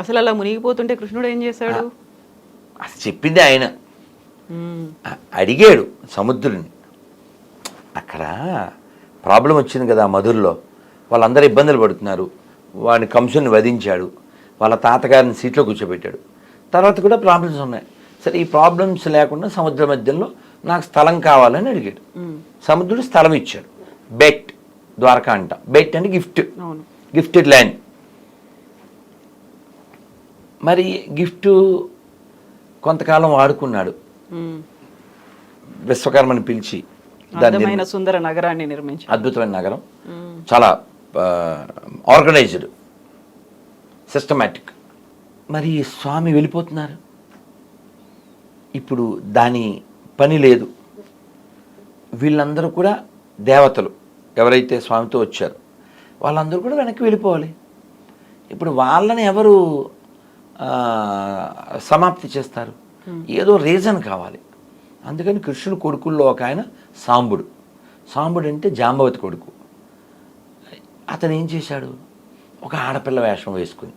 అసలు అలా మునిగిపోతుంటే కృష్ణుడు ఏం చేశాడు? అసలు చెప్పింది ఆయన. అడిగాడు సముద్రుని. అక్కడ ప్రాబ్లం వచ్చింది కదా మధురలో, వాళ్ళందరూ ఇబ్బందులు పడుతున్నారు. వాడిని కంసుని వధించాడు, వాళ్ళ తాతగారిని సీట్లో కూర్చోబెట్టాడు. తర్వాత కూడా ప్రాబ్లమ్స్ ఉన్నాయి. సరే, ఈ ప్రాబ్లమ్స్ లేకుండా సముద్ర మధ్యంలో నాకు స్థలం కావాలని అడిగాడు. సముద్రుడు స్థలం ఇచ్చాడు. బెట్, ద్వారకా అంట. బెట్ అంటే గిఫ్ట్, గిఫ్టెడ్ ల్యాండ్. మరి గిఫ్ట్ కొంతకాలం వాడుకున్నాడు. విశ్వకర్మని పిలిచి అద్భుతమైన సుందర నగరాన్ని నిర్మించాడు. అద్భుతమైన నగరం, చాలా ఆర్గనైజ్డ్, సిస్టమాటిక్. మరి స్వామి వెళ్ళిపోతున్నారు. ఇప్పుడు దాని పని లేదు. వీళ్ళందరూ కూడా దేవతలు ఎవరైతే స్వామితో వచ్చారో వాళ్ళందరూ కూడా వెనక్కి వెళ్ళిపోవాలి. ఇప్పుడు వాళ్ళని ఎవరు సమాప్తి చేస్తారు? ఏదో రీజన్ కావాలి. అందుకని కృష్ణుడు కొడుకుల్లో ఒక ఆయన సాంబుడు. సాంబుడు అంటే జాంబవతి కొడుకు. అతను ఏం చేశాడు? ఒక ఆడపిల్ల వేషం వేసుకుని,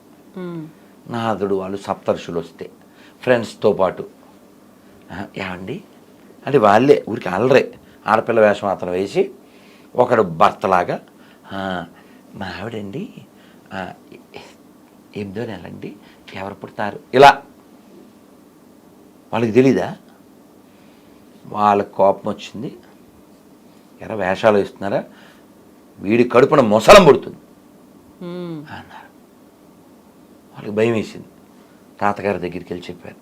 నారదుడు వాళ్ళు సప్తర్షులు వస్తే ఫ్రెండ్స్తో పాటు, ఏమండి అంటే వాళ్ళే ఊరికి అల్లరే ఆడపిల్ల వేషం అతను వేసి, ఒకడు భర్తలాగా, మా ఆవిడండి 8వ నెలండి, ఎవరు పుడతారు, ఇలా. వాళ్ళకి తెలీదా? వాళ్ళకి కోపం వచ్చింది. ఎరా వేషాలు వేస్తున్నారా, వీడి కడుపున మొసలం పుడుతుంది అన్నారు. వాళ్ళకి భయం వేసింది. తాతగారి దగ్గరికి వెళ్ళి చెప్పారు,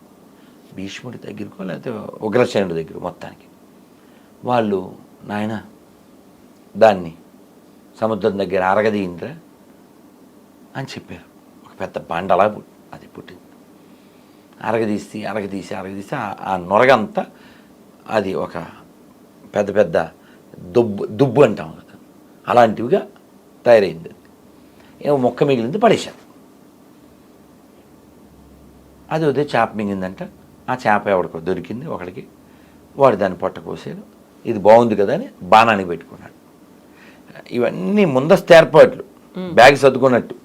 భీష్ముడి దగ్గరకో లేకపోతే ఉగ్రసేనుడి దగ్గర. మొత్తానికి వాళ్ళు, నాయన దాన్ని సముద్రం దగ్గర అరగదీయింద్రా అని చెప్పారు. ఒక పెద్ద బండలా అది పుట్టింది. అరగదీసి అరగదీసి అరగదీసి ఆ నొరగంతా అది ఒక పెద్ద పెద్ద దుబ్బు అంటాం కదా, అలాంటివిగా తయారైంది. ఏమో మొక్క మిగిలింది, పడేశారు. అది వద్దే చేప మింగిందంట. ఆ చేప ఎవడికో దొరికింది ఒకడికి. వాడు దాన్ని పొట్ట కోసాడు. ఇది బాగుంది కదా అని బాణానికి పెట్టుకున్నాడు. ఇవన్నీ ముందస్తు ఏర్పాట్లు, బ్యాగ్ సర్దుకున్నట్టు.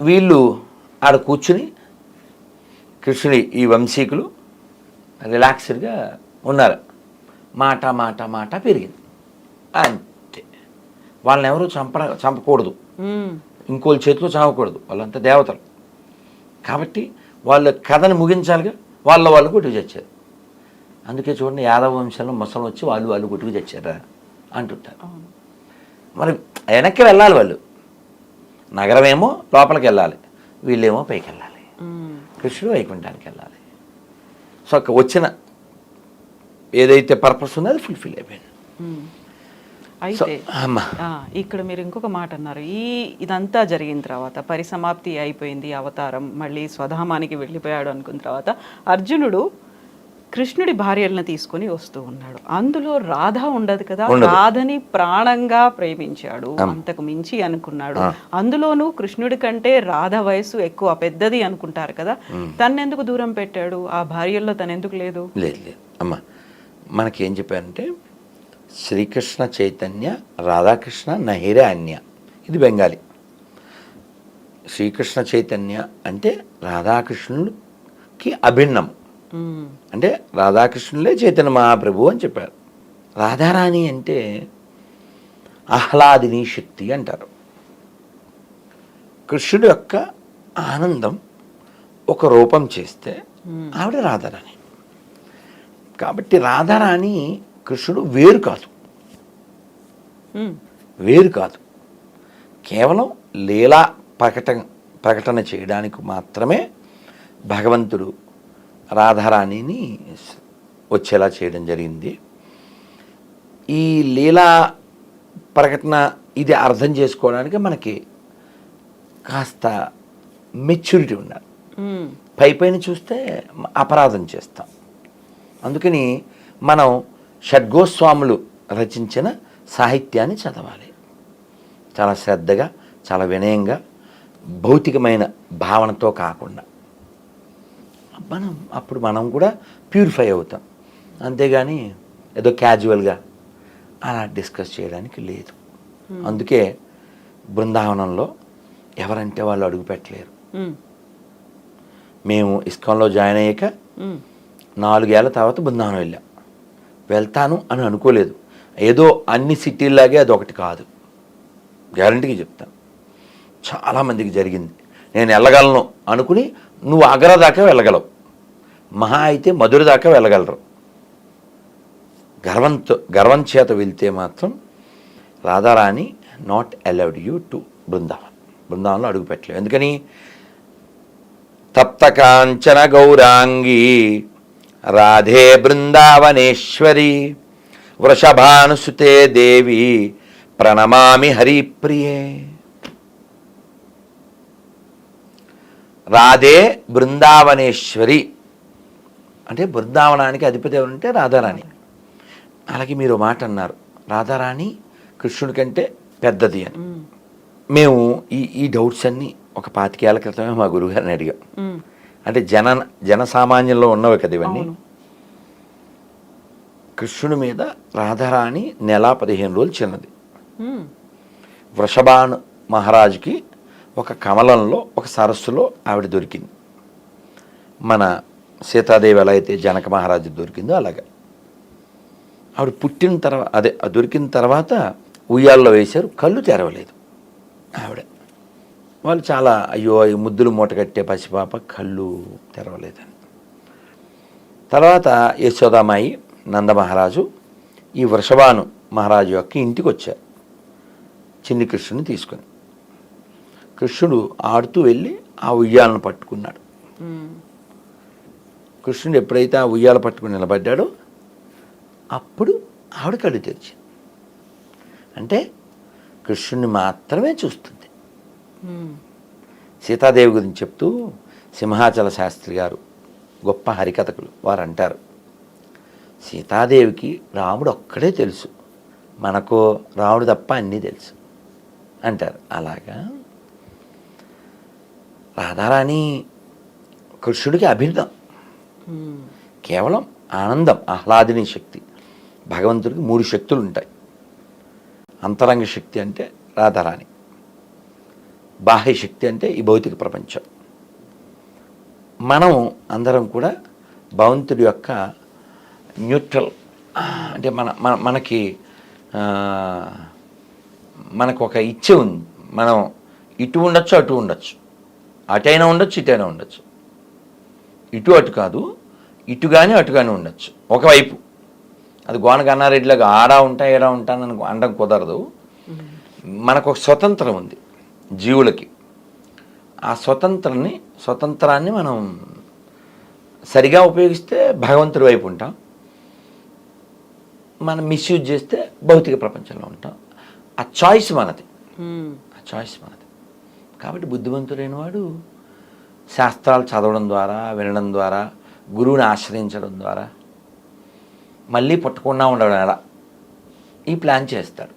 వీళ్ళు ఆడ కూర్చుని కృష్ణుడి ఈ వంశీకులు రిలాక్స్డ్గా ఉన్నారు. మాట మాట మాట పెరిగింది అంతే. వాళ్ళని ఎవరు చంపకూడదు, ఇంకోళ్ళ చేతిలో చావకూడదు. వాళ్ళంతా దేవతలు కాబట్టి వాళ్ళ కథని ముగించాలిగా. వాళ్ళు కొట్టుకు చచ్చారు. అందుకే చూడండి, యాదవ వంశంలో ముసలం వచ్చి వాళ్ళు కొట్టుకు చచ్చారా అంటుంటారు. మరి వెనక్కి వెళ్ళాలి వాళ్ళు. నగరమేమో లోపలికి వెళ్ళాలి, వీళ్ళేమో పైకి వెళ్ళాలి. కృష్ణుడు వైకుంఠానికి వెళ్ళాలి. సో వచ్చిన ఏదైతే పర్పస్ ఉందో అది ఫుల్ఫిల్ అయిపోయింది. అయితే ఇక్కడ మీరు ఇంకొక మాట అన్నారు, ఇదంతా జరిగిన తర్వాత పరిసమాప్తి అయిపోయింది, అవతారం మళ్ళీ స్వధామానికి వెళ్ళిపోయాడు అనుకున్న తర్వాత అర్జునుడు కృష్ణుడి భార్యలను తీసుకుని వస్తూ ఉన్నాడు. అందులో రాధ ఉండదు కదా. రాధని ప్రాణంగా ప్రేమించాడు, అంతకు మించి అనుకున్నాడు. అందులోనూ కృష్ణుడి కంటే రాధ వయసు ఎక్కువ, పెద్దది అనుకుంటారు కదా. తనెందుకు దూరం పెట్టాడు? ఆ భార్యల్లో తనెందుకు లేదు? లేదు అమ్మా, మనకేం చెప్పారంటే శ్రీకృష్ణ చైతన్య రాధాకృష్ణ నహిరే అన్య. ఇది బెంగాలీ. శ్రీకృష్ణ చైతన్య అంటే రాధాకృష్ణుడికి అభిన్నం, అంటే రాధాకృష్ణులే చైతన్య మహాప్రభు అని చెప్పారు. రాధారాణి అంటే ఆహ్లాదిని శక్తి అంటారు. కృష్ణుడి యొక్క ఆనందం ఒక రూపం చేస్తే ఆవిడ రాధారాణి. కాబట్టి రాధారాణి కృష్ణుడు వేరు కాదు, కేవలం లీలా ప్రకటన చేయడానికి మాత్రమే భగవంతుడు రాధారాణిని వచ్చేలా చేయడం జరిగింది. ఈ లీలా ప్రకటన ఇది అర్థం చేసుకోవడానికి మనకి కాస్త మెచ్యూరిటీ ఉండాలి. పైపైన చూస్తే అపరాధం చేస్తాం. అందుకని మనం షడ్గోస్వాములు రచించిన సాహిత్యాన్ని చదవాలి. చాలా శ్రద్ధగా, చాలా వినయంగా, భౌతికమైన భావనతో కాకుండా అప్పుడు మనం కూడా ప్యూరిఫై అవుతాం. అంతేగాని ఏదో క్యాజువల్గా అలా డిస్కస్ చేయడానికి లేదు. అందుకే బృందావనంలో ఎవరంటే వాళ్ళు అడుగు పెట్టలేరు. ఉమ్, మేము ఇస్కాన్లో జాయిన్ అయ్యాక ఉమ్, 4 ఏళ్ల తర్వాత బృందావనం వెళ్ళాం. వెళ్తాను అని అనుకోలేదు. ఏదో అన్ని సిటీల్లాగే అదొకటి కాదు, గ్యారంటీగా చెప్తాను. చాలామందికి జరిగింది. నేను వెళ్ళగలను అనుకుని నువ్వు ఆగ్రా దాకా వెళ్ళగలవు, మహా అయితే మధుర దాకా వెళ్ళగలరు. గర్వం చేత వెళ్తే మాత్రం Radharani not allowed you to బృందావనంలో అడుగు పెట్టలేవు. ఎందుకని తప్త కాంచన గౌరాంగి రాధే బృందావనేశ్వరి వృషభానుసుతే దేవి ప్రణమామి హరిప్రియే. రాధే బృందావనేశ్వరి అంటే బృందావనానికి అధిపతి ఎవరంటే రాధారాణి. అలాగే మీరు మాట అన్నారు, రాధారాణి కృష్ణుడి కంటే పెద్దది అని. మేము ఈ డౌట్స్ అన్నీ ఒక 25 ఏళ్ల క్రితమే మా గురువుగారిని అడిగాం. అంటే జనసామాన్యంలో ఉన్నవి కదా ఇవన్నీ. కృష్ణుడి మీద రాధారాణి నెల 15 రోజులు చిన్నది. వృషభాను మహారాజుకి ఒక కమలంలో ఒక సరస్సులో ఆవిడ దొరికింది. మన సీతాదేవి ఎలా అయితే జనక మహారాజు దొరికిందో అలాగా ఆవిడ పుట్టిన తర్వాత దొరికిన తర్వాత ఉయ్యాల్లో వేశారు, కళ్ళు తెరవలేదు ఆవిడ. వాళ్ళు చాలా అయ్యో ఈ ముద్దులు మూట కట్టే పసిపాప కళ్ళు తెరవలేదని. తర్వాత యశోదామాయి నందమహారాజు ఈ వృషభాను మహారాజు యొక్క ఇంటికి వచ్చారు చిన్ని కృష్ణుని తీసుకొని. కృష్ణుడు ఆడుతూ వెళ్ళి ఆ ఉయ్యాలను పట్టుకున్నాడు. కృష్ణుడు ఎప్పుడైతే ఆ ఉయ్యాల పట్టుకుని నిలబడ్డాడో అప్పుడు ఆవిడ కళ్ళు తెరిచింది. అంటే కృష్ణుడిని మాత్రమే చూస్తుంది. సీతాదేవి గురించి చెప్తూ సింహాచల శాస్త్రి గారు గొప్ప హరికథకులు వారు అంటారు, సీతాదేవికి రాముడు ఒక్కడే తెలుసు, మనకు రాముడు తప్ప అన్నీ తెలుసు అంటారు. అలాగా రాధారాణి కృష్ణుడికి అభిన్నం, కేవలం ఆనందం, ఆహ్లాదిని శక్తి. భగవంతుడికి 3 శక్తులు ఉంటాయి. అంతరంగ శక్తి అంటే రాధారాణి, బాహ్య శక్తి అంటే ఈ భౌతిక ప్రపంచం. మనం అందరం కూడా భగవంతుడి యొక్క న్యూట్రల్, అంటే మనకు ఒక ఇచ్చ ఉంది. మనం ఇటు ఉండొచ్చు, అటు ఉండొచ్చు, అటైనా ఉండొచ్చు, ఇటైనా ఉండొచ్చు. ఇటు అటు కాదు, ఇటు కానీ అటు కానీ ఉండొచ్చు ఒకవైపు. అది గోన గన్నారెడ్డిలాగా ఆడా ఉంటా ఏడా ఉంటానని అనడం కుదరదు. మనకు ఒక స్వతంత్రం ఉంది జీవులకి. ఆ స్వతంత్రాన్ని మనం సరిగా ఉపయోగిస్తే భగవంతుడి వైపు ఉంటాం, మనం మిస్యూజ్ చేస్తే భౌతిక ప్రపంచంలో ఉంటాం. ఆ చాయిస్ మనది. కాబట్టి బుద్ధిమంతుడైన వాడు శాస్త్రాలు చదవడం ద్వారా, వినడం ద్వారా, గురువుని ఆశ్రయించడం ద్వారా, మళ్ళీ పుట్టకుండా ఉండడం ఎలా ఈ ప్లాన్ చేస్తాడు.